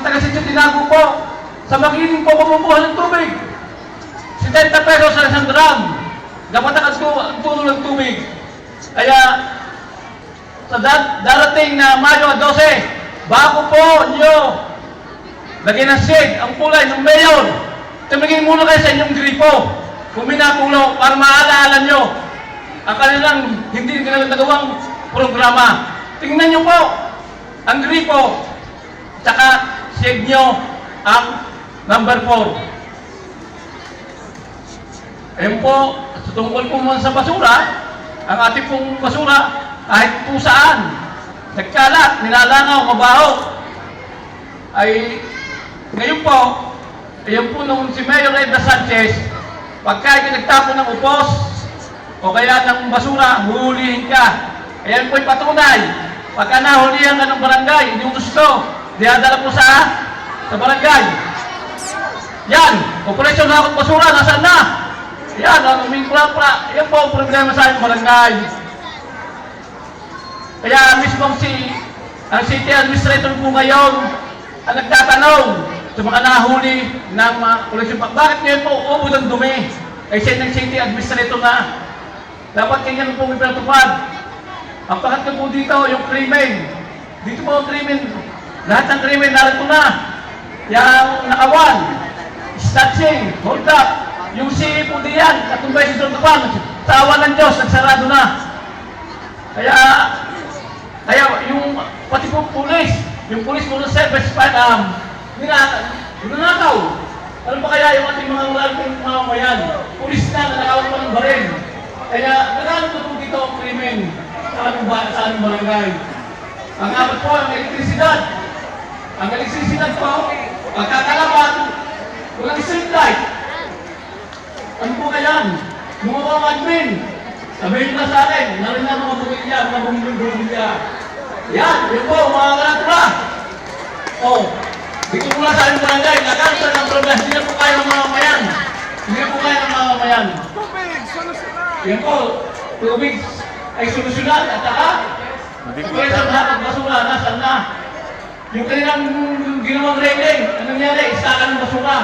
Kasi tinago po, sa magiling po kumukuha ng tubig. 70 pesos sa isang drum. Dapat ang tulong ng tubig. Kaya, sa darating na Mayo 12, bago po nyo lagyan ng shade ang kulay ng mayor, tumingin muna kayo sa inyong gripo. Kung minakulo, para maalaala nyo ang kanilang hindi nagawang programa. Tingnan nyo po ang gripo, tsaka shade nyo ang number 4. Ayun po, tungkol po muna sa basura, ang ating pong basura, kahit po saan, nagkalat, nilalangaw, mabaho, ay ngayon po, ayun po nung si Mayor Edna Sanchez, pagka nagtapon ng upos, o kaya ng basura, huhulihin ka. Ayan po yung patunay. Pagka nahulihan ka ng barangay, hindi mo gusto, dinadala po sa barangay. Yan, operasyon na akong basura, nasaan na? Yan, ang umingkula-kula. Yan po ang problema sa aking barangay. Kaya mismo ang city administrator po ngayon ang nagtatanong sa mga nahuli ng mga koleksyon. Bakit ngayon po ubod ang dumi? Ay siya ng city administrator na. Dapat ganyan po ipinatupad. Ang pangatlo po dito, yung krimen. Dito po ang krimen. Lahat ng krimen narito na. Yung nakawan, snatching, hold up, yung si po diyan, katumbay si John Tapan, sa awa ng Diyos, nagsarado na. Kaya yung pati po pulis, yung pulis mo ng service ninanakaw. Ano ba kaya yung ating mga ulating mamamayan? Pulis na, nanakaw pa ng baril. Kaya naghanap na po dito ang krimen sa aming barangay. Ang apat po, ang elektrisidad. Ang elektrisidad po, pagkakalaban, walang street light. Ano po kaya? Mga mga admin, sabihin na sa akin, narin na mga bumilya, mga bumilya. Yan, yun po, mga karatula. Dito mula sa aming barangay, nakansan ang problema, hindi na po kaya ng mga mamayan. Hindi na po kaya ng mga mamayan. Yan po, tubig ay solusyonan at saka kaya sa lahat ng basura, nasaan na? Yung kanilang ginawang railing, ano nangyari? Istakan ng basura.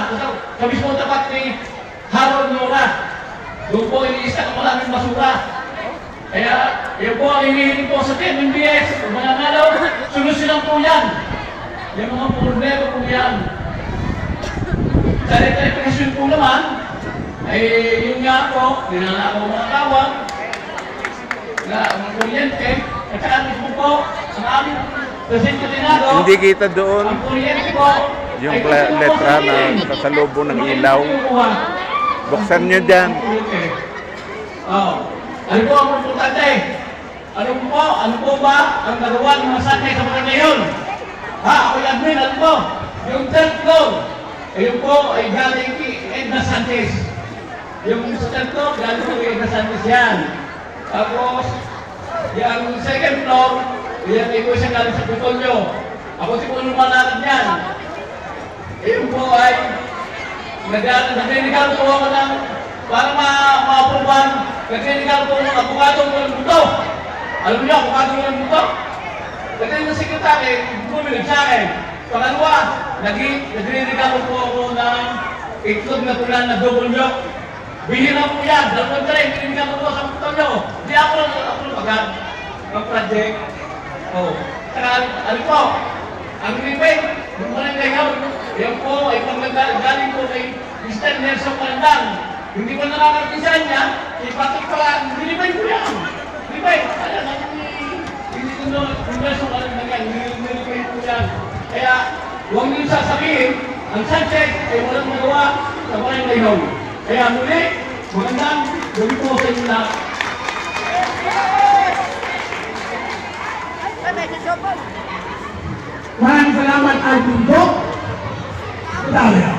Sa mismo tapat ni Harold Nora. Doon po iniistak ang maraming basura. Kaya, yan po ang hinihiling po sa team, MBS, mga ngalaw, solusyonan po yan. Yung mga problema po yan. Sa retribution po naman, ay yun nga po, ninanakaw mga tawag, na mga kuryente, at saka mismo po, ang aming Presidente Tinago, hindi kita doon ang kuryente po, yung letra na kasalubong ng ilaw. Buksan nyo dyan. Ano po ang importante? Ano po ba ang nagawa ng mga sakay sa mga ngayon? Ako yung admin, ano po? Yung third floor, ayun po ay galing kay Edna Sanchez. Yung sa third floor, galing kay Edna Sanchez yan. Tapos, yung second floor, yan ay po siya galing sa Putolyo. Ako si Puno Malakad yan. Ayun po ay nagdinigal po ako ng para ma-aproban, nagdinigal po ng abogado ko ng buto. Alam niyo, abogado ko ng buto? Nagdinigal ng sekretary, bumilig sa akin. Pangalawa, nagdinigal po ako ng itlog na tulan na double milk. Bihira po yan, dalawang tayo, nagdinigal po sa buto nyo. Di ako lang agad ang project. Saka ano po, ang rebate, yung barangay house, yan po ay paggaling po kay Mr. Nelson Palandang. Hindi ko nakakatisan niya, ipatik pala, nilibay ko yan. Nilibay, kaya hindi ko Nelson Palandang yan, nilibay ko yan. Kaya, huwag niyo sasabihin, ang Sanchez ay walang magawa sa barangay house. Kaya muli, magandang gabi po sa inyo lahat. Maraming salamat, Alvin Bok. Italia.